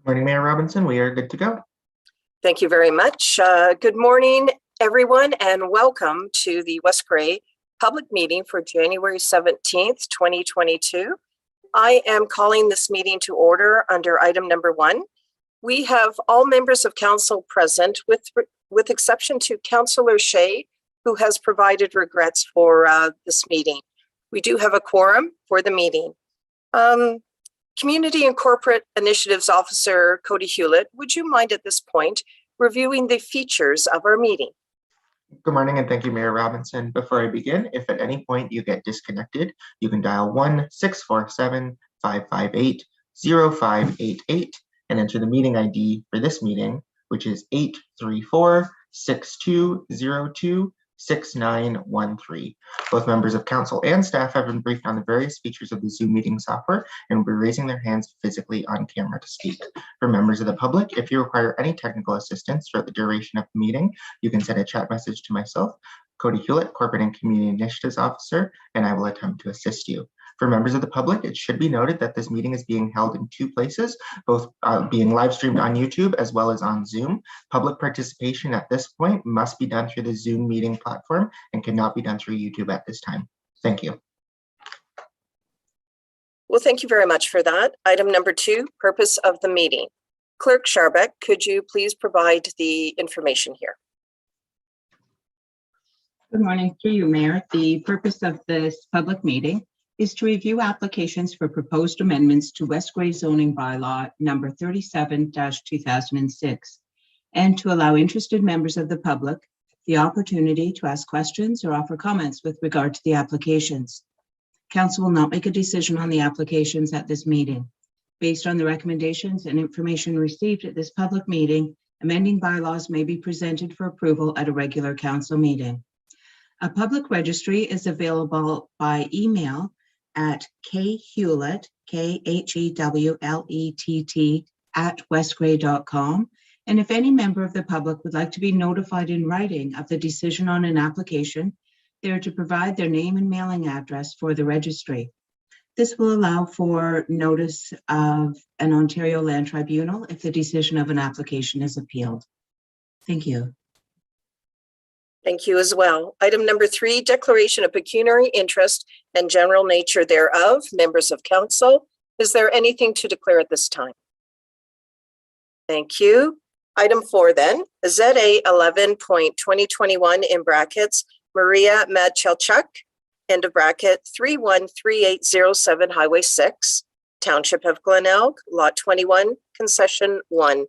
Morning, Mayor Robinson. We are good to go. Thank you very much. Good morning, everyone, and welcome to the West Grey public meeting for January 17th, 2022. I am calling this meeting to order under item number 1. We have all members of council present with exception to Councillor Shea, who has provided regrets for this meeting. We do have a quorum for the meeting. Community and Corporate Initiatives Officer Cody Hewlett, would you mind at this point reviewing the features of our meeting? Good morning, and thank you, Mayor Robinson. Before I begin, if at any point you get disconnected, you can dial 1-647-558-0588 and enter the meeting ID for this meeting, which is 834-6202-6913. Both members of council and staff have been briefed on the various features of the Zoom meeting software and will be raising their hands physically on camera to speak. For members of the public, if you require any technical assistance throughout the duration of the meeting, you can send a chat message to myself, Cody Hewlett, Corporate and Community Initiatives Officer, and I will attempt to assist you. For members of the public, it should be noted that this meeting is being held in 2 places, both being live streamed on YouTube as well as on Zoom. Public participation at this point must be done through the Zoom meeting platform and cannot be done through YouTube at this time. Thank you. Well, thank you very much for that. Item number 2, purpose of the meeting. Clerk Sharbeck, could you please provide the information here? Good morning, through you, Mayor. The purpose of this public meeting is to review applications for proposed amendments to West Grey zoning bylaw number 37-2006, and to allow interested members of the public the opportunity to ask questions or offer comments with regard to the applications. Council will not make a decision on the applications at this meeting. Based on the recommendations and information received at this public meeting, amending bylaws may be presented for approval at a regular council meeting. A public registry is available by email at khewlett, KHEWLETT @westgrey.com. And if any member of the public would like to be notified in writing of the decision on an application, they are to provide their name and mailing address for the registry. This will allow for notice of an Ontario Land Tribunal if the decision of an application is appealed. Thank you. Thank you as well. Item number 3, declaration of pecuniary interest and general nature thereof. Members of council, is there anything to declare at this time? Thank you. Item 4 then, ZA 11.2021 in brackets, Maria Madchelchuk, end of bracket, 313807 Highway 6, Township of Glenelg, Lot 21, Concession 1.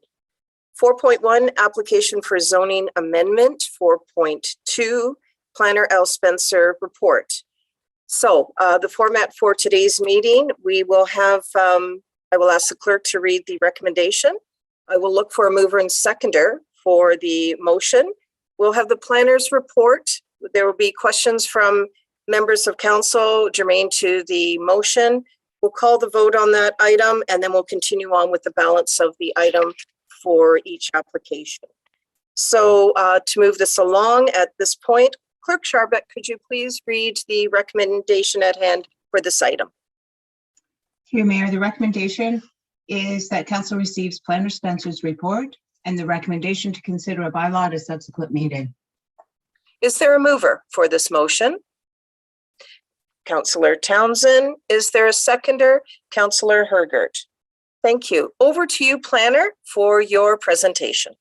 4.1, application for zoning amendment. 4.2, Planner L. Spencer report. So the format for today's meeting, we will have, I will ask the clerk to read the recommendation. I will look for a mover and seconder for the motion. We'll have the planner's report. There will be questions from members of council germane to the motion. We'll call the vote on that item, and then we'll continue on with the balance of the item for each application. So to move this along at this point, Clerk Sharbeck, could you please read the recommendation at hand for this item? Through you, Mayor, the recommendation is that council receives Planner Spencer's report and the recommendation to consider a bylaw at a subsequent meeting. Is there a mover for this motion? Councillor Townsend. Is there a seconder? Councillor Hergert. Thank you. Over to you, Planner, for your presentation.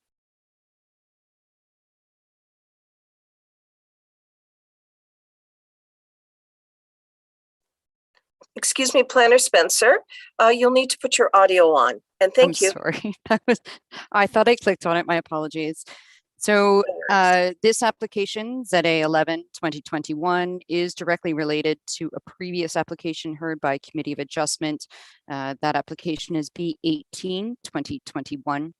Excuse me, Planner Spencer, you'll need to put your audio on. And thank you. Sorry, I thought I clicked on it. My apologies. So this application, ZA 11-2021, is directly related to a previous application heard by Committee of Adjustment. That application is B18-2021.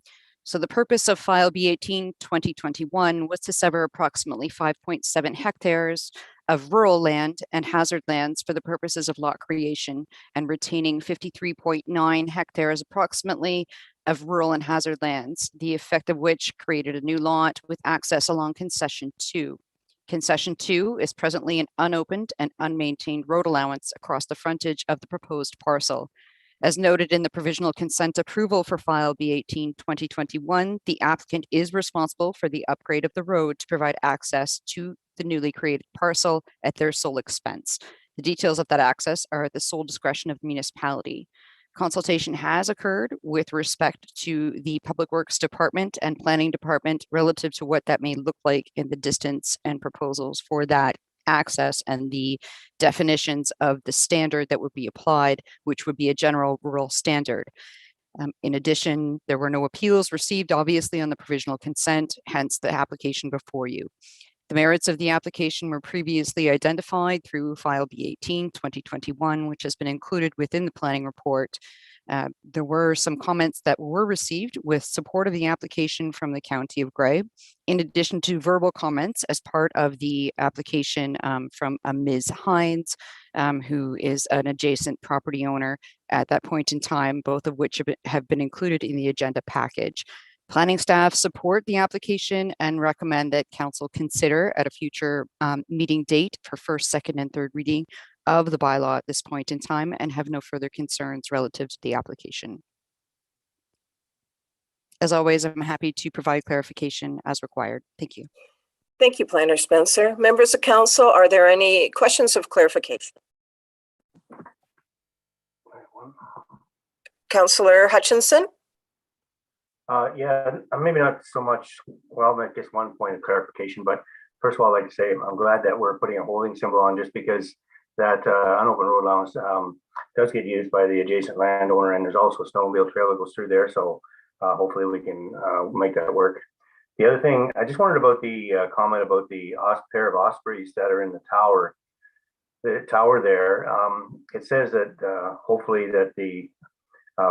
So the purpose of file B18-2021 was to sever approximately 5.7 hectares of rural land and hazard lands for the purposes of lot creation and retaining 53.9 hectares approximately of rural and hazard lands, the effect of which created a new lot with access along Concession 2. Concession 2 is presently an unopened and unmaintained road allowance across the frontage of the proposed parcel. As noted in the provisional consent approval for file B18-2021, the applicant is responsible for the upgrade of the road to provide access to the newly created parcel at their sole expense. The details of that access are at the sole discretion of the municipality. Consultation has occurred with respect to the Public Works Department and Planning Department relative to what that may look like in the distance and proposals for that access and the definitions of the standard that would be applied, which would be a general rural standard. In addition, there were no appeals received, obviously, on the provisional consent, hence the application before you. The merits of the application were previously identified through file B18-2021, which has been included within the planning report. There were some comments that were received with support of the application from the County of Grey, in addition to verbal comments as part of the application from a Ms. Hines, who is an adjacent property owner at that point in time, both of which have been included in the agenda package. Planning staff support the application and recommend that council consider at a future meeting date for first, second, and third reading of the bylaw at this point in time, and have no further concerns relative to the application. As always, I'm happy to provide clarification as required. Thank you. Thank you, Planner Spencer. Members of council, are there any questions of clarification? Councillor Hutchinson? Yeah, maybe not so much, well, I guess one point of clarification, but first of all, I'd like to say I'm glad that we're putting a holding symbol on, just because that unopened road allowance does get used by the adjacent landowner, and there's also a snowmobile trail that goes through there, so hopefully we can make that work. The other thing, I just wondered about the comment about the pair of ospreys that are in the tower. The tower there, it says that hopefully that the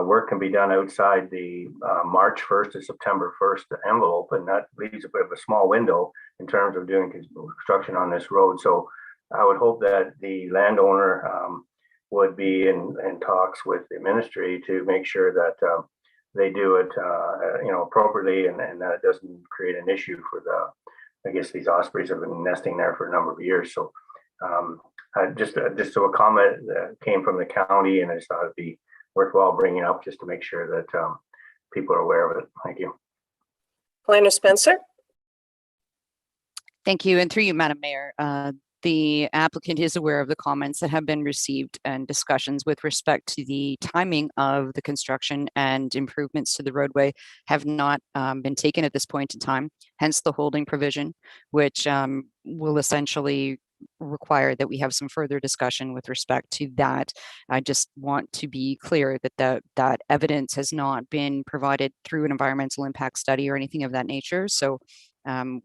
work can be done outside the March 1st to September 1st envelope, and that leaves a bit of a small window in terms of doing construction on this road. So I would hope that the landowner would be in talks with the ministry to make sure that they do it appropriately, and that it doesn't create an issue for I guess these ospreys have been nesting there for a number of years. So just so a comment that came from the county, and I just thought it'd be worthwhile bringing up just to make sure that people are aware of it. Thank you. Planner Spencer? Thank you. And through you, Madam Mayor, the applicant is aware of the comments that have been received and discussions with respect to the timing of the construction, and improvements to the roadway have not been taken at this point in time, hence the holding provision, which will essentially require that we have some further discussion with respect to that. I just want to be clear that that evidence has not been provided through an environmental impact study or anything of that nature. So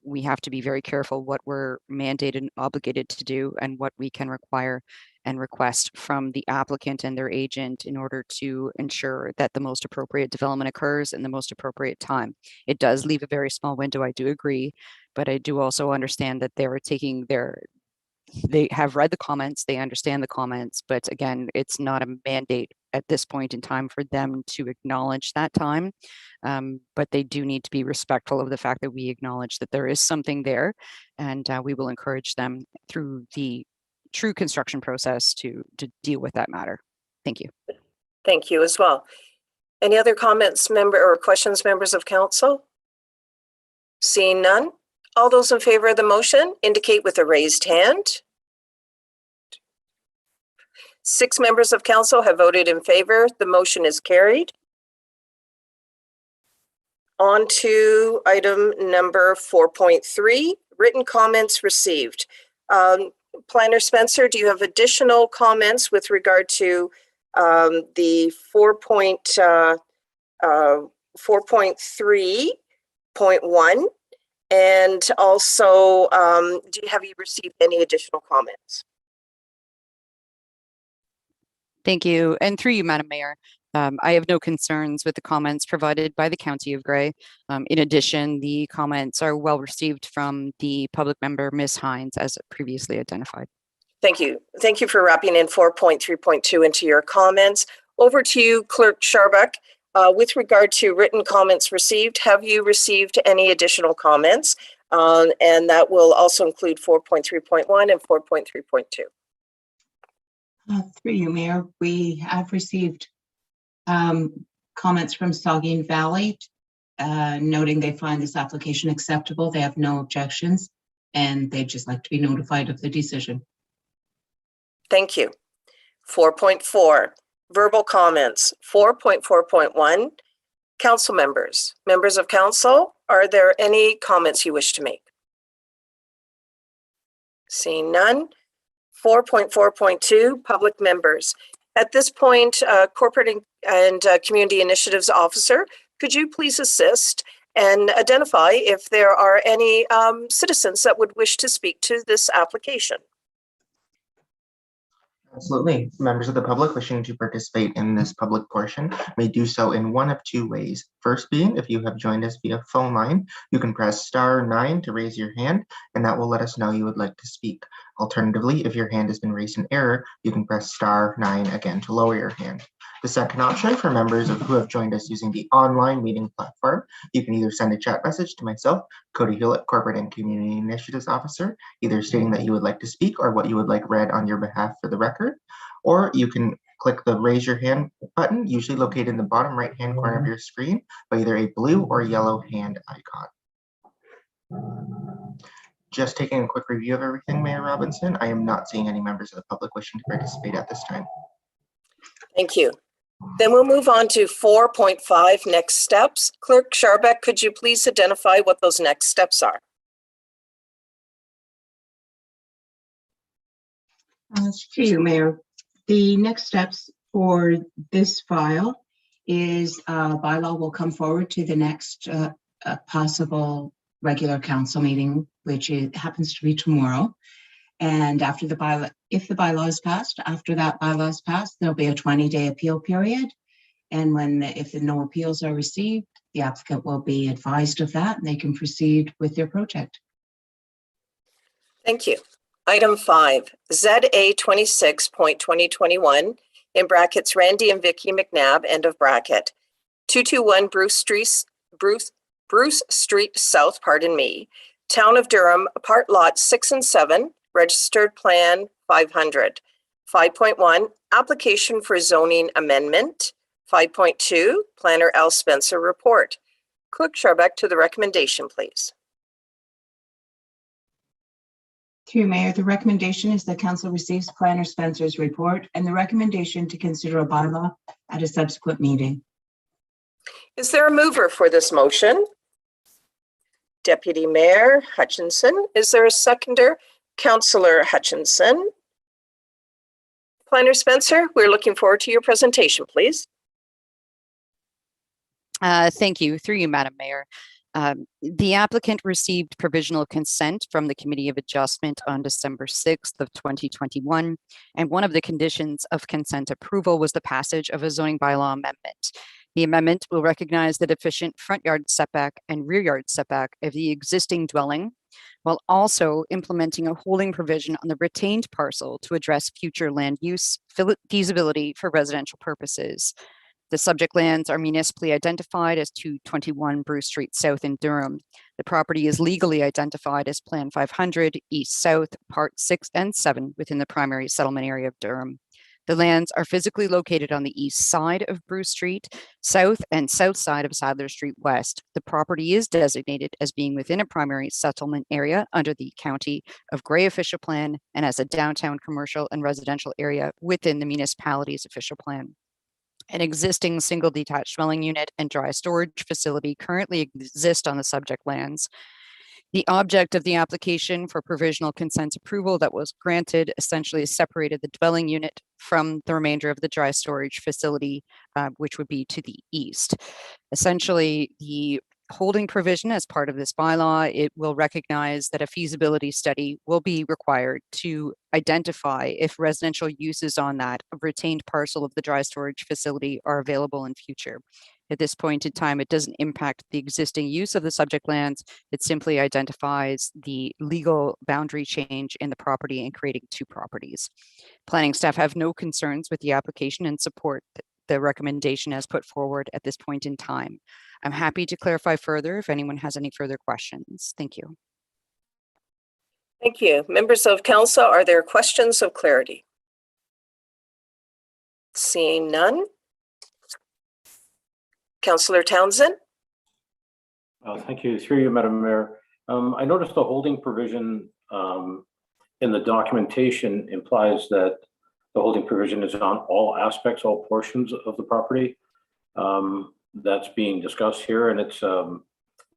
we have to be very careful what we're mandated and obligated to do, and what we can require and request from the applicant and their agent in order to ensure that the most appropriate development occurs in the most appropriate time. It does leave a very small window, I do agree, but I do also understand that they have read the comments, they understand the comments, but again, it's not a mandate at this point in time for them to acknowledge that time. But they do need to be respectful of the fact that we acknowledge that there is something there, and we will encourage them through the true construction process to deal with that matter. Thank you. Thank you as well. Any other comments, or questions, members of council? Seeing none, all those in favor of the motion indicate with a raised hand. 6 members of council have voted in favor. The motion is carried. On to item number 4.3, written comments received. Planner Spencer, do you have additional comments with regard to the 4.3.1? And also, have you received any additional comments? Thank you. And through you, Madam Mayor, I have no concerns with the comments provided by the County of Grey. In addition, the comments are well received from the public member, Ms. Hines, as previously identified. Thank you. Thank you for wrapping in 4.3.2 into your comments. Over to you, Clerk Sharbuck. With regard to written comments received, have you received any additional comments? And that will also include 4.3.1 and 4.3.2. Through you, Mayor, we have received Comments from Saugeen Valley, noting they find this application acceptable. They have no objections, and they'd just like to be notified of the decision. Thank you. 4.4, verbal comments. 4.4.1, council members. Members of council, are there any comments you wish to make? Seeing none. 4.4.2, public members. At this point, Corporate and Community Initiatives Officer, could you please assist and identify if there are any citizens that would wish to speak to this application? Absolutely. Members of the public wishing to participate in this public portion may do so in one of two ways. First being, if you have joined us via phone line, you can press *9 to raise your hand, and that will let us know you would like to speak. Alternatively, if your hand has been raised in error, you can press *9 again to lower your hand. The second option for members who have joined us using the online meeting platform, you can either send a chat message to myself, Cody Hewlett, Corporate and Community Initiatives Officer, either stating that you would like to speak or what you would like read on your behalf for the record, or you can click the raise your hand button, usually located in the bottom right-hand corner of your screen by either a blue or yellow hand icon. Just taking a quick review of everything, Mayor Robinson, I am not seeing any members of the public wishing to participate at this time. Thank you. Then we'll move on to 4.5, next steps. Clerk Scharbeck, could you please identify what those next steps are? To you, Mayor. The next steps for this file is bylaw will come forward to the next possible regular council meeting, which happens to be tomorrow. And after the bylaw, if the bylaw is passed, after that bylaw is passed, there'll be a 20-day appeal period. And if no appeals are received, the applicant will be advised of that and they can proceed with their project. Thank you. Item 5, ZA 26.2021, in brackets Randy and Vicky McNabb, end of bracket, 221 Bruce Street South, Town of Durham, part lot 6 and 7, registered plan 500. 5.1, application for zoning amendment. 5.2, Planner L. Spencer report. Clerk Scharbeck, to the recommendation, please. Through Mayor, the recommendation is that council receives Planner Spencer's report and the recommendation to consider a bylaw at a subsequent meeting. Is there a mover for this motion? Deputy Mayor Hutchinson. Is there a seconder? Councillor Hutchinson. Planner Spencer, we're looking forward to your presentation, please. Thank you. Through you, Madam Mayor. The applicant received provisional consent from the Committee of Adjustment on December 6th of 2021, and one of the conditions of consent approval was the passage of a zoning bylaw amendment. The amendment will recognize the deficient front yard setback and rear yard setback of the existing dwelling, while also implementing a holding provision on the retained parcel to address future land use feasibility for residential purposes. The subject lands are municipally identified as 221 Bruce Street South in Durham. The property is legally identified as Plan 500 East South, Part 6 and 7 within the primary settlement area of Durham. The lands are physically located on the east side of Bruce Street, south and south side of Sadler Street West. The property is designated as being within a primary settlement area under the County of Grey official plan and as a downtown commercial and residential area within the municipality's official plan. An existing single detached dwelling unit and dry storage facility currently exist on the subject lands. The object of the application for provisional consent approval that was granted essentially separated the dwelling unit from the remainder of the dry storage facility, which would be to the east. Essentially, the holding provision as part of this bylaw, it will recognize that a feasibility study will be required to identify if residential uses on that retained parcel of the dry storage facility are available in future. At this point in time, it doesn't impact the existing use of the subject lands. It simply identifies the legal boundary change in the property and creating two properties. Planning staff have no concerns with the application and support the recommendation as put forward at this point in time. I'm happy to clarify further if anyone has any further questions. Thank you. Thank you. Members of council, are there questions of clarity? Seeing none. Councillor Townsend? Thank you. Through you, Madam Mayor. I noticed the holding provision in the documentation implies that the holding provision is on all aspects, all portions of the property that's being discussed here, and it's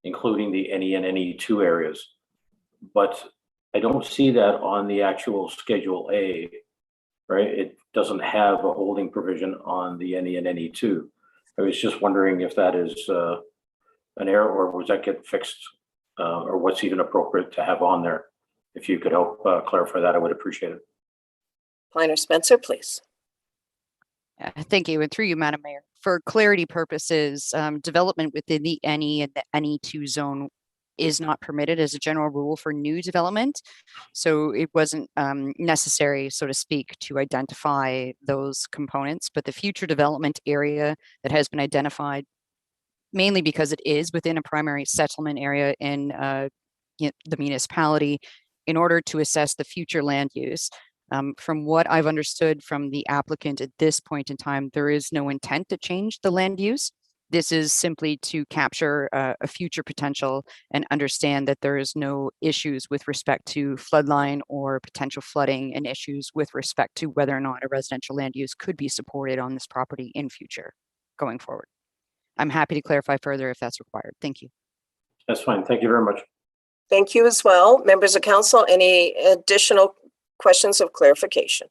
including the NE and NE2 areas. But I don't see that on the actual Schedule A, right? It doesn't have a holding provision on the NE and NE2. I was just wondering if that is an error, or was that get fixed, or what's even appropriate to have on there? If you could help clarify that, I would appreciate it. Planner Spencer, please. Thank you. And through you, Madam Mayor, for clarity purposes, development within the NE and the NE2 zone is not permitted as a general rule for new development. So it wasn't necessary, so to speak, to identify those components, but the future development area that has been identified, mainly because it is within a primary settlement area in the municipality, in order to assess the future land use. From what I've understood from the applicant at this point in time, there is no intent to change the land use. This is simply to capture a future potential and understand that there is no issues with respect to floodline or potential flooding, and issues with respect to whether or not a residential land use could be supported on this property in future going forward. I'm happy to clarify further if that's required. Thank you. That's fine. Thank you very much. Thank you as well. Members of council, any additional questions of clarification?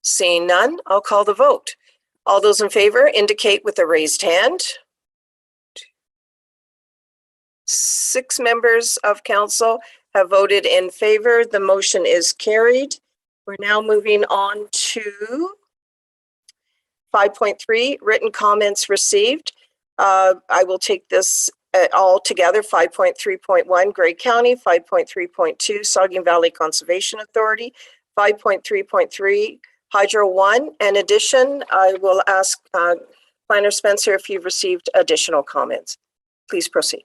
Seeing none, I'll call the vote. All those in favor indicate with a raised hand. 6 members of council have voted in favor. The motion is carried. We're now moving on to 5.3, written comments received. I will take this all together. 5.3.1, Grey County. 5.3.2, Saugeen Valley Conservation Authority. 5.3.3, Hydro One. In addition, I will ask Planner Spencer if you've received additional comments. Please proceed.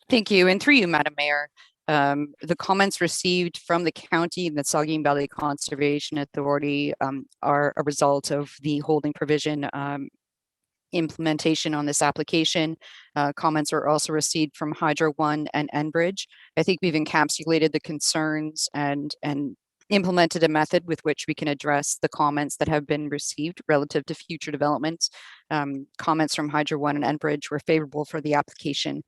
Thank you. And through you, Madam Mayor, the comments received from the county and the Saugeen Valley Conservation Authority are a result of the holding provision implementation on this application. Comments are also received from Hydro One and Enbridge. I think we've encapsulated the concerns and implemented a method with which we can address the comments that have been received relative to future developments. Comments from Hydro One and Enbridge were favorable for the application.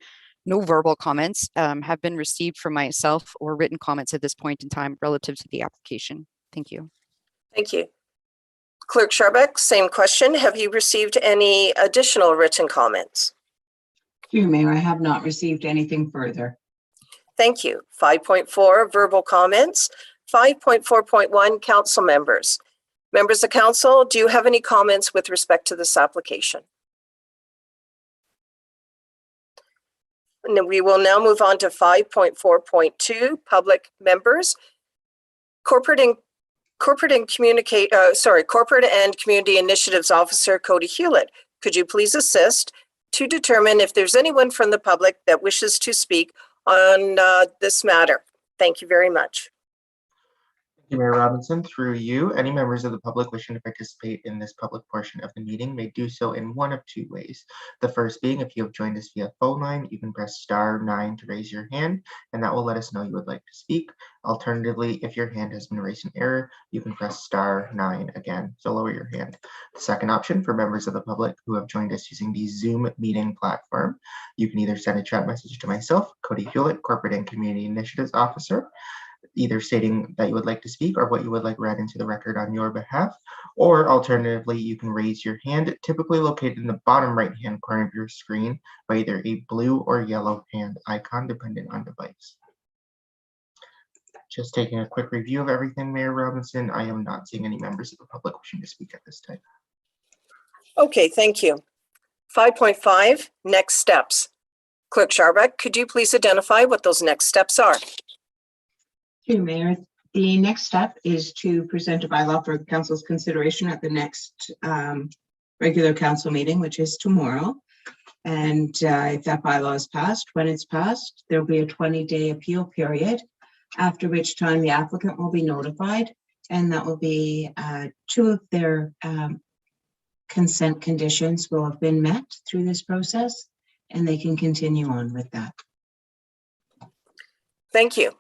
No verbal comments have been received from myself or written comments at this point in time relative to the application. Thank you. Thank you. Clerk Sharbeck, same question. Have you received any additional written comments? Through you, Mayor, I have not received anything further. Thank you. 5.4, verbal comments. 5.4.1, council members. Members of council, do you have any comments with respect to this application? And we will now move on to 5.4.2, public members. Corporate and Community Initiatives Officer Cody Hewlett, could you please assist to determine if there's anyone from the public that wishes to speak on this matter? Thank you very much. Thank you, Mayor Robinson. Through you, any members of the public wishing to participate in this public portion of the meeting may do so in one of 2 ways. The first being, if you have joined us via phone line, you can press *9 to raise your hand, and that will let us know you would like to speak. Alternatively, if your hand has been raised in error, you can press *9 again, so lower your hand. The second option for members of the public who have joined us using the Zoom meeting platform, you can either send a chat message to myself, Cody Hewlett, Corporate and Community Initiatives Officer, either stating that you would like to speak or what you would like read into the record on your behalf, or alternatively, you can raise your hand, typically located in the bottom right-hand corner of your screen by either a blue or yellow hand icon, depending on device. Just taking a quick review of everything, Mayor Robinson, I am not seeing any members of the public wishing to speak at this time. Okay, thank you. 5.5, next steps. Clerk Sharbeck, could you please identify what those next steps are? Through you, Mayor, the next step is to present a bylaw for council's consideration at the next regular council meeting, which is tomorrow. And if that bylaw is passed, when it's passed, there'll be a 20-day appeal period, after which time the applicant will be notified, and that will be 2 of their consent conditions will have been met through this process, and they can continue on with that. Thank you.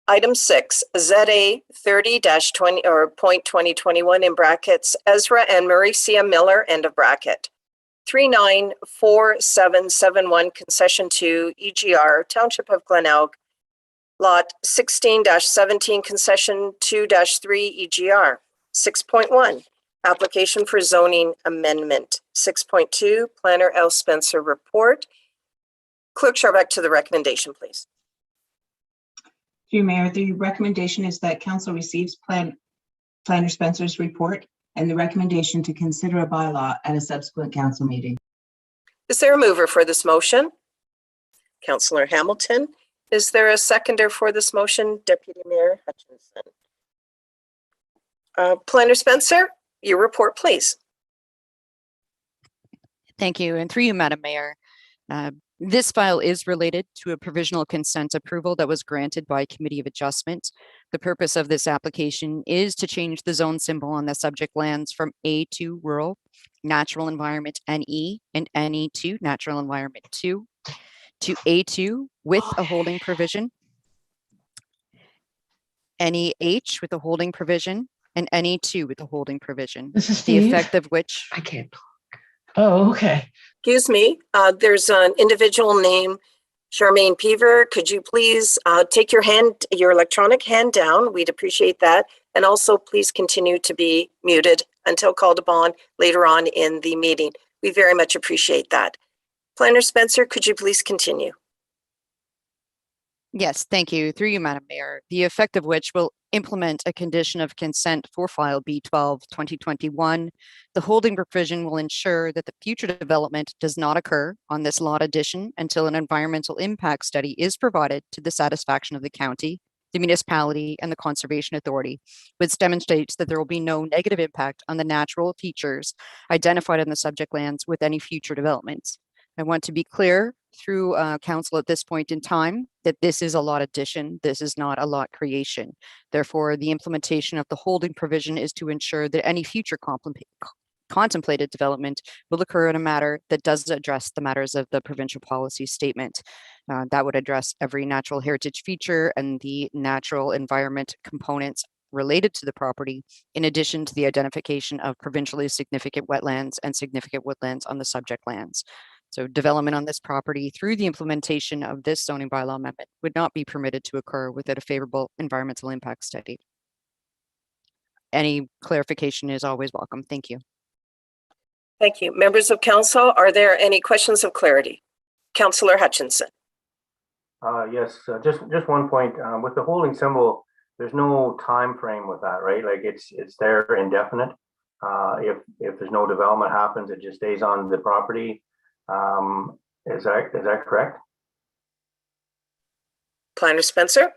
Item 6, ZA 30-20 or point 2021 in brackets, Ezra and Mauricia Miller, end of bracket. 394771 concession to EGR, Township of Glenelg, lot 16-17 concession 2-3 EGR. 6.1, application for zoning amendment. 6.2, Planner L. Spencer report. Clerk Scharbeck to the recommendation, please. Through Mayor, the recommendation is that council receives Planner Spencer's report and the recommendation to consider a bylaw at a subsequent council meeting. Is there a mover for this motion? Councillor Hamilton. Is there a seconder for this motion? Deputy Mayor Hutchinson. Planner Spencer, your report, please. Thank you. And through you, Madam Mayor, this file is related to a provisional consent approval that was granted by Committee of Adjustment. The purpose of this application is to change the zone symbol on the subject lands from A2 rural, natural environment NE, and NE2 natural environment 2 to A2 with a holding provision, NEH with a holding provision, and NE2 with a holding provision. This is The Steve. effect of which I can't talk. Oh, okay. Excuse me, there's an individual named Charmaine Peaver. Could you please take your electronic hand down? We'd appreciate that. And also please continue to be muted until called upon later on in the meeting. We very much appreciate that. Planner Spencer, could you please continue? Yes, thank you. Through you, Madam Mayor, the effect of which will implement a condition of consent for file B12 2021. The holding provision will ensure that the future development does not occur on this lot addition until an environmental impact study is provided to the satisfaction of the county, the municipality, and the conservation authority, which demonstrates that there will be no negative impact on the natural features identified in the subject lands with any future developments. I want to be clear through council at this point in time that this is a lot addition. This is not a lot creation. Therefore, the implementation of the holding provision is to ensure that any future contemplated development will occur in a manner that does address the matters of the provincial policy statement. That would address every natural heritage feature and the natural environment components related to the property, in addition to the identification of provincially significant wetlands and significant woodlands on the subject lands. So development on this property through the implementation of this zoning bylaw amendment would not be permitted to occur without a favorable environmental impact study. Any clarification is always welcome. Thank you. Thank you. Members of council, are there any questions of clarity? Councillor Hutchinson. Yes, just one point. With the holding symbol, there's no time frame with that, right? Like it's there indefinite. If there's no development happens, it just stays on the property. Is that correct? Planner Spencer.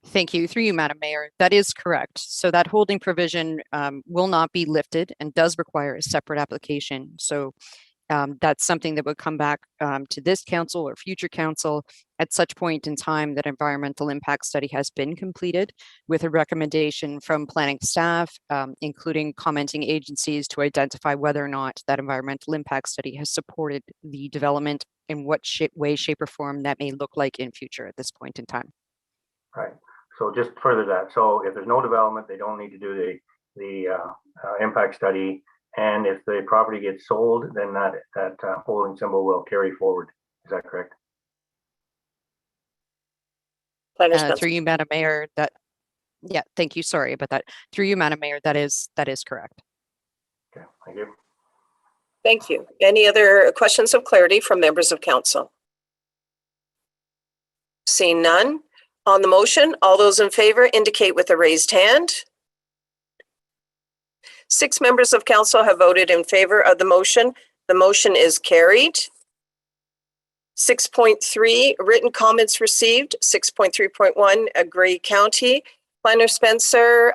Thank you. Through you, Madam Mayor. That is correct. So that holding provision will not be lifted and does require a separate application. So that's something that would come back to this council or future council at such point in time that environmental impact study has been completed with a recommendation from planning staff, including commenting agencies to identify whether or not that environmental impact study has supported the development in what way, shape, or form that may look like in future at this point in time. Right. So just further that. So if there's no development, they don't need to do the impact study. And if the property gets sold, then that holding symbol will carry forward. Is that correct? Planner Spencer. Through you, Madam Mayor, yeah, thank you. Sorry about that. Through you, Madam Mayor, that is correct. Okay, thank you. Thank you. Any other questions of clarity from members of council? Seeing none. On the motion, all those in favor indicate with a raised hand. 6 members of council have voted in favor of the motion. The motion is carried. 6.3, written comments received. 6.3.1, Grey County. Planner Spencer,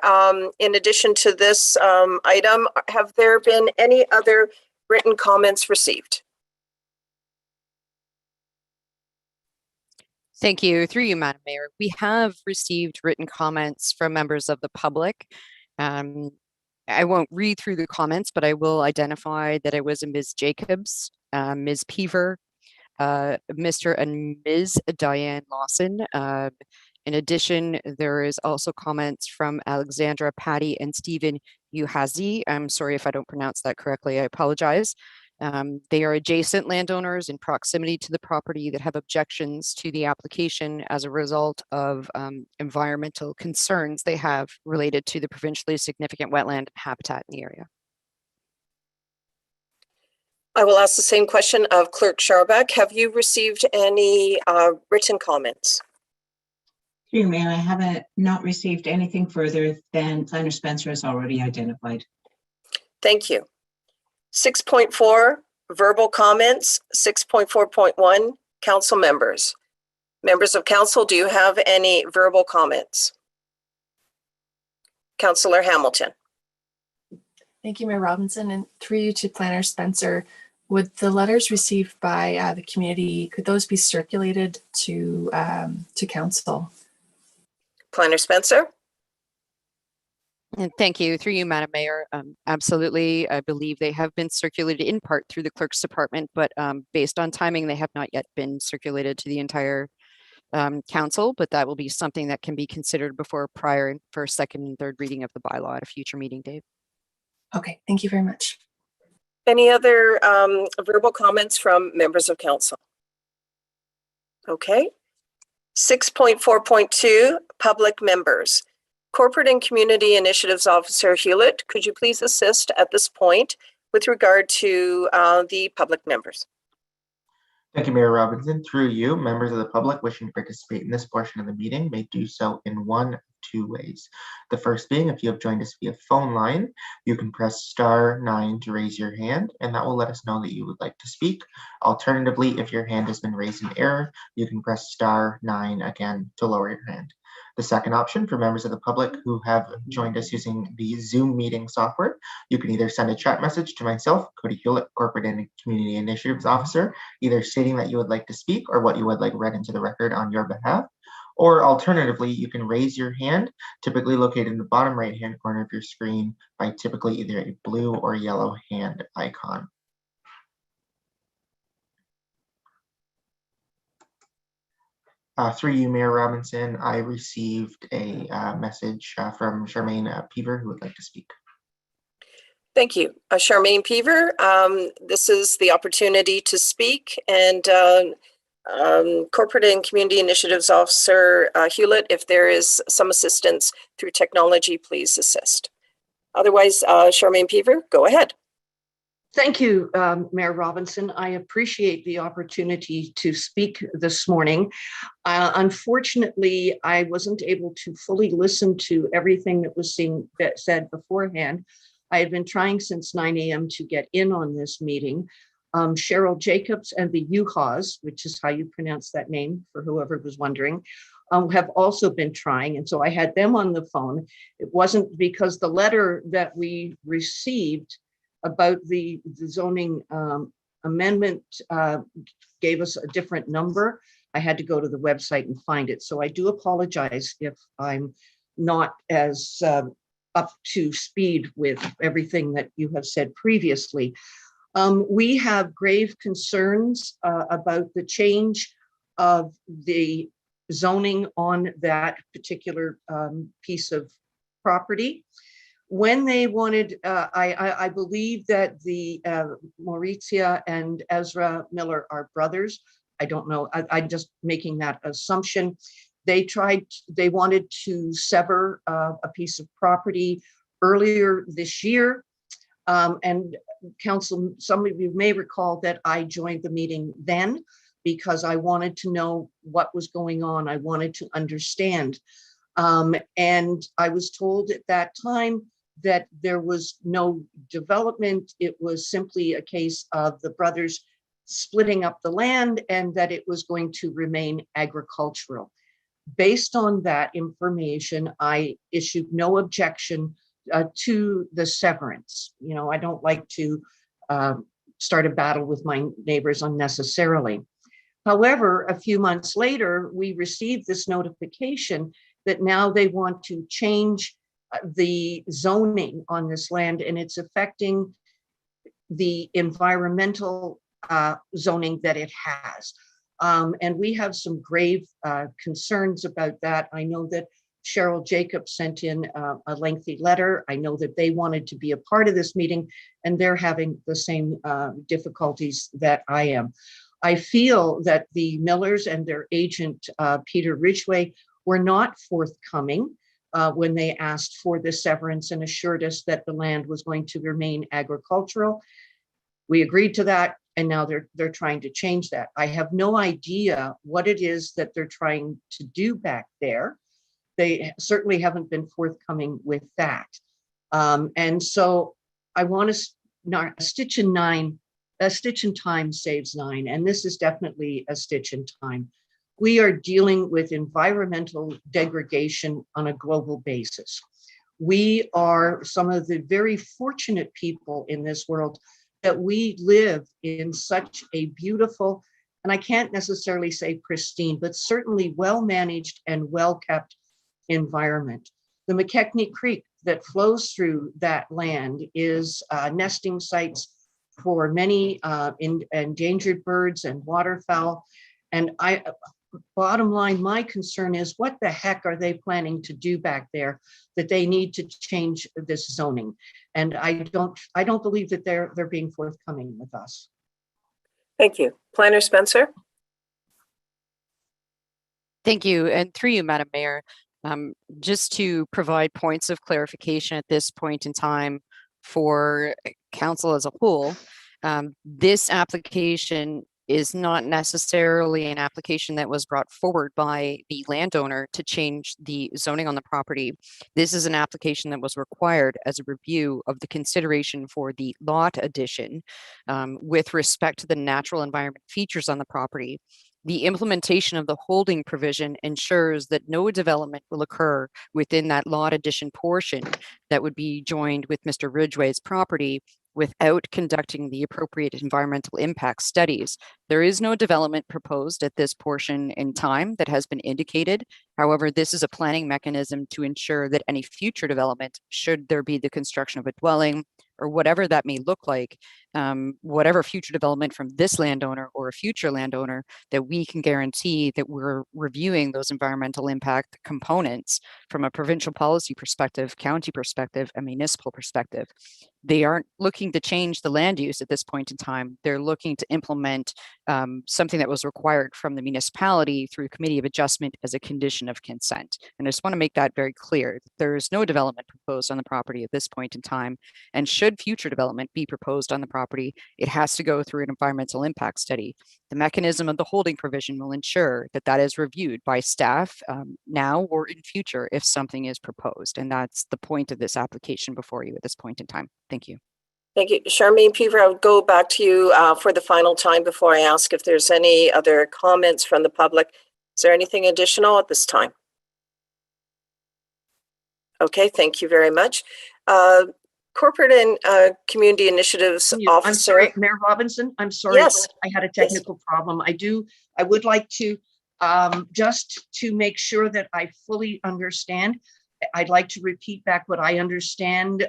in addition to this item, have there been any other written comments received? Thank you. Through you, Madam Mayor. We have received written comments from members of the public. I won't read through the comments, but I will identify that it was a Ms. Jacobs, Ms. Peaver, Mr. and Ms. Diane Lawson. In addition, there is also comments from Alexandra, Patty, and Stephen Uhazi. I'm sorry if I don't pronounce that correctly. I apologize. They are adjacent landowners in proximity to the property that have objections to the application as a result of environmental concerns they have related to the provincially significant wetland and habitat in the area. I will ask the same question of Clerk Scharbeck. Have you received any written comments? Through you, Mayor, I have not received anything further than Planner Spencer has already identified. Thank you. 6.4, verbal comments. 6.4.1, council members. Members of council, do you have any verbal comments? Councillor Hamilton. Thank you, Mayor Robinson, and through you to Planner Spencer. Would the letters received by the community, could those be circulated to council? Planner Spencer. And thank you. Through you, Madam Mayor. Absolutely. I believe they have been circulated in part through the clerk's department, but based on timing, they have not yet been circulated to the entire council, but that will be something that can be considered before prior for second and third reading of the bylaw at a future meeting date. Okay, thank you very much. Any other verbal comments from members of council? Okay. 6.4.2, public members. Corporate and Community Initiatives Officer Hewlett, could you please assist at this point with regard to the public members? Thank you, Mayor Robinson. Through you, members of the public wishing to participate in this portion of the meeting may do so in one of two ways. The first being, if you have joined us via phone line, you can press *9 to raise your hand, and that will let us know that you would like to speak. Alternatively, if your hand has been raised in error, you can press *9 again to lower your hand. The second option for members of the public who have joined us using the Zoom meeting software, you can either send a chat message to myself, Cody Hewlett, Corporate and Community Initiatives Officer, either stating that you would like to speak or what you would like read into the record on your behalf. Or alternatively, you can raise your hand, typically located in the bottom right-hand corner of your screen by typically either a blue or yellow hand icon. Through you, Mayor Robinson, I received a message from Charmaine Peaver, who would like to speak. Thank you. Charmaine Peaver, this is the opportunity to speak, and Corporate and Community Initiatives Officer Hewlett, if there is some assistance through technology, please assist. Otherwise, Charmaine Peaver, go ahead. Thank you, Mayor Robinson. I appreciate the opportunity to speak this morning. Unfortunately, I wasn't able to fully listen to everything that was said beforehand. I had been trying since 9 a.m. to get in on this meeting. Cheryl Jacobs and the Uhas, which is how you pronounce that name for whoever was wondering, have also been trying. And so I had them on the phone. It wasn't because the letter that we received about the zoning amendment gave us a different number. I had to go to the website and find it. So I do apologize if I'm not as up to speed with everything that you have said previously. We have grave concerns about the change of the zoning on that particular piece of property. When they wanted, I believe that the Mauritia and Ezra Miller are brothers. I don't know, I'm just making that assumption. They wanted to sever a piece of property earlier this year. And council, some of you may recall that I joined the meeting then because I wanted to know what was going on. I wanted to understand. And I was told at that time that there was no development. It was simply a case of the brothers splitting up the land and that it was going to remain agricultural. Based on that information, I issued no objection to the severance. You know, I don't like to start a battle with my neighbors unnecessarily. However, a few months later, we received this notification that now they want to change the zoning on this land, and it's affecting the environmental zoning that it has. And we have some grave concerns about that. I know that Cheryl Jacobs sent in a lengthy letter. I know that they wanted to be a part of this meeting, and they're having the same difficulties that I am. I feel that the Millers and their agent, Peter Ridgway, were not forthcoming when they asked for the severance and assured us that the land was going to remain agricultural. We agreed to that, and now they're trying to change that. I have no idea what it is that they're trying to do back there. They certainly haven't been forthcoming with that. And so I want to, a stitch in time saves nine, and this is definitely a stitch in time. We are dealing with environmental degradation on a global basis. We are some of the very fortunate people in this world that we live in such a beautiful, and I can't necessarily say pristine, but certainly well-managed and well-kept environment. The McKechnie Creek that flows through that land is nesting sites for many endangered birds and waterfowl. And bottom line, my concern is, what the heck are they planning to do back there that they need to change this zoning? And I don't believe that they're being forthcoming with us. Thank you. Planner Spencer. Thank you. And through you, Madam Mayor, just to provide points of clarification at this point in time for council as a whole, this application is not necessarily an application that was brought forward by the landowner to change the zoning on the property. This is an application that was required as a review of the consideration for the lot addition with respect to the natural environment features on the property. The implementation of the holding provision ensures that no development will occur within that lot addition portion that would be joined with Mr. Ridgway's property without conducting the appropriate environmental impact studies. There is no development proposed at this portion in time that has been indicated. However, this is a planning mechanism to ensure that any future development, should there be the construction of a dwelling or whatever that may look like, whatever future development from this landowner or a future landowner, that we can guarantee that we're reviewing those environmental impact components from a provincial policy perspective, county perspective, and municipal perspective. They aren't looking to change the land use at this point in time. They're looking to implement something that was required from the municipality through committee of adjustment as a condition of consent. And I just want to make that very clear. There is no development proposed on the property at this point in time. And should future development be proposed on the property, it has to go through an environmental impact study. The mechanism of the holding provision will ensure that that is reviewed by staff now or in future if something is proposed. And that's the point of this application before you at this point in time. Thank you. Thank you. Charmaine Peaver, I would go back to you for the final time before I ask if there's any other comments from the public. Is there anything additional at this time? Okay, thank you very much. Corporate and Community Initiatives Officer. I'm sorry, Mayor Robinson, I'm sorry. Yes. I had a technical problem. I would like to, just to make sure that I fully understand, I'd like to repeat back what I understand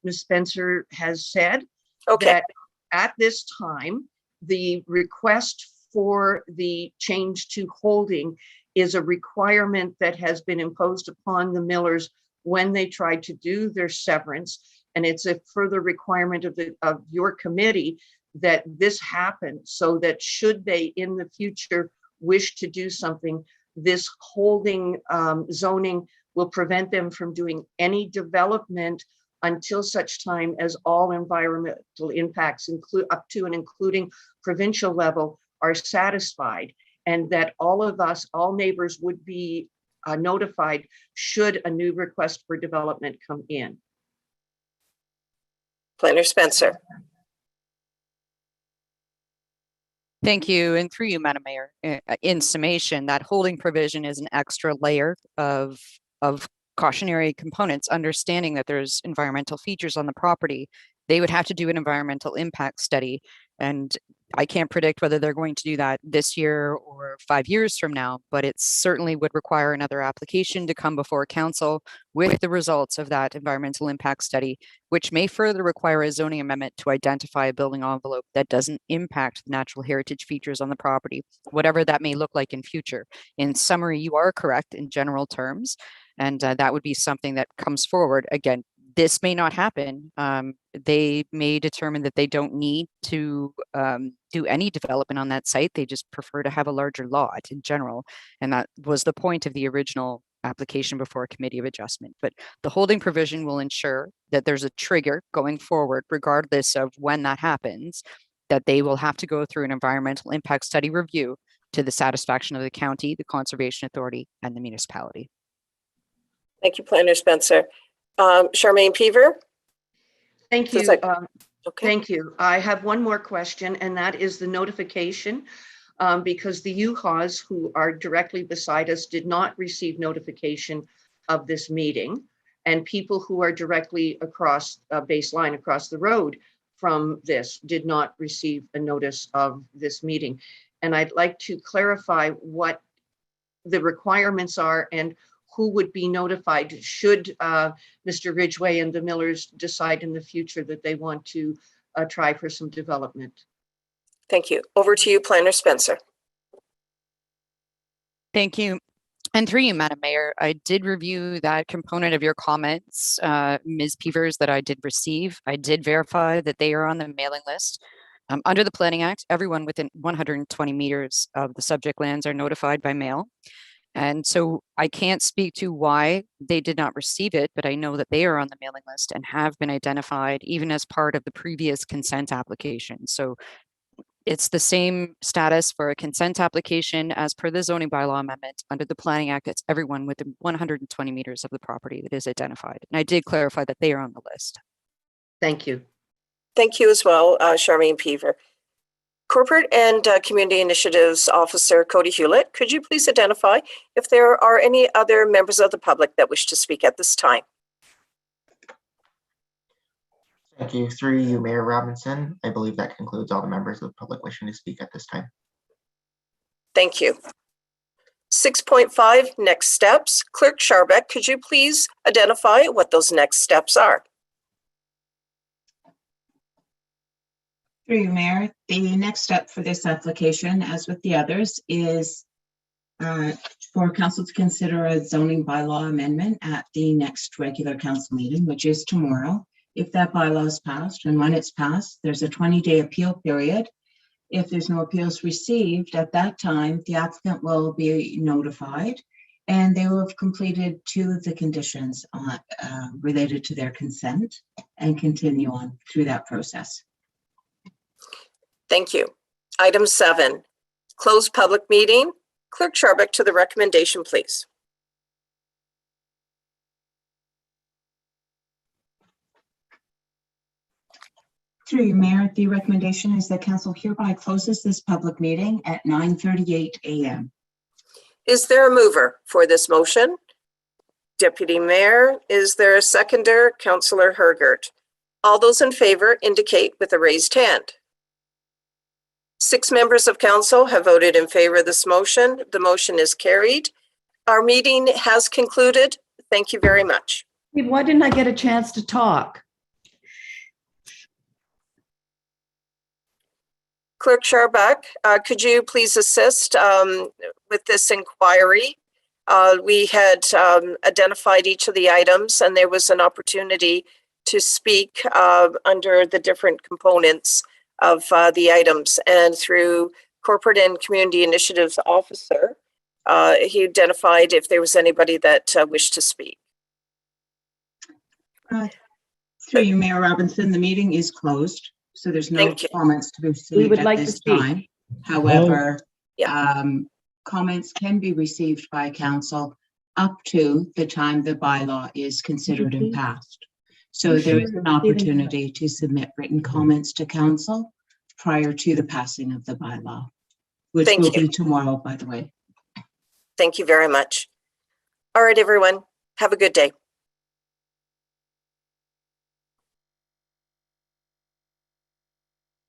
Ms. Spencer has said. Okay. That at this time, the request for the change to holding is a requirement that has been imposed upon the Millers when they tried to do their severance. And it's a further requirement of your committee that this happen, so that should they in the future wish to do something, this holding zoning will prevent them from doing any development until such time as all environmental impacts, up to and including provincial level, are satisfied, and that all of us, all neighbors, would be notified should a new request for development come in. Planner Spencer. Thank you. And through you, Madam Mayor, in summation, that holding provision is an extra layer of cautionary components, understanding that there's environmental features on the property. They would have to do an environmental impact study. And I can't predict whether they're going to do that this year or 5 years from now, but it certainly would require another application to come before council with the results of that environmental impact study, which may further require a zoning amendment to identify a building envelope that doesn't impact the natural heritage features on the property, whatever that may look like in future. In summary, you are correct in general terms, and that would be something that comes forward. Again, this may not happen. They may determine that they don't need to do any development on that site. They just prefer to have a larger lot in general. And that was the point of the original application before a committee of adjustment. But the holding provision will ensure that there's a trigger going forward, regardless of when that happens, that they will have to go through an environmental impact study review to the satisfaction of the county, the Conservation Authority, and the municipality. Thank you, Planner Spencer. Charmaine Pever? Thank you. Okay. Thank you. I have one more question, and that is the notification, because the UHAs who are directly beside us did not receive notification of this meeting, and people who are directly across baseline across the road from this did not receive a notice of this meeting. And I'd like to clarify what the requirements are and who would be notified should Mr. Ridgway and the Millers decide in the future that they want to try for some development. Thank you. Over to you, Planner Spencer. Thank you. And through you, Madam Mayor, I did review that component of your comments, Ms. Peavers, that I did receive. I did verify that they are on the mailing list. Under the Planning Act, everyone within 120 meters of the subject lands are notified by mail. And so I can't speak to why they did not receive it, but I know that they are on the mailing list and have been identified even as part of the previous consent application. So it's the same status for a consent application as per the zoning bylaw amendment. Under the Planning Act, it's everyone within 120 meters of the property that is identified. And I did clarify that they are on the list. Thank you. Thank you as well, Charmaine Pever. Corporate and Community Initiatives Officer Cody Hewlett, could you please identify if there are any other members of the public that wish to speak at this time? Thank you. Through you, Mayor Robinson. I believe that concludes all the members of the public wishing to speak at this time. Thank you. 6.5, next steps. Clerk Scharbeck, could you please identify what those next steps are? Through you, Mayor, the next step for this application, as with the others, is for council to consider a zoning bylaw amendment at the next regular council meeting, which is tomorrow. If that bylaw is passed, and when it's passed, there's a 20-day appeal period. If there's no appeals received at that time, the applicant will be notified and they will have completed 2 of the conditions related to their consent and continue on through that process. Thank you. Item 7, close public meeting. Clerk Scharbeck, to the recommendation, please. Through you, Mayor, the recommendation is that council hereby closes this public meeting at 9:38 a.m. Is there a mover for this motion? Deputy Mayor, is there a seconder? Councillor Hergert. All those in favor indicate with a raised hand. 6 members of council have voted in favor of this motion. The motion is carried. Our meeting has concluded. Thank you very much. Why didn't I get a chance to talk? Clerk Scharbeck, could you please assist with this inquiry? We had identified each of the items and there was an opportunity to speak under the different components of the items, and through Corporate and Community Initiatives Officer, he identified if there was anybody that wished to speak. Through you, Mayor Robinson, the meeting is closed, so there's no comments to be received We would at like this to speak. time. However, comments can be received by council up to the time the bylaw is considered and passed. So there is an opportunity to submit written comments to council prior to the passing of the bylaw, which will be tomorrow, by the way. Thank you very much. All right, everyone. Have a good day.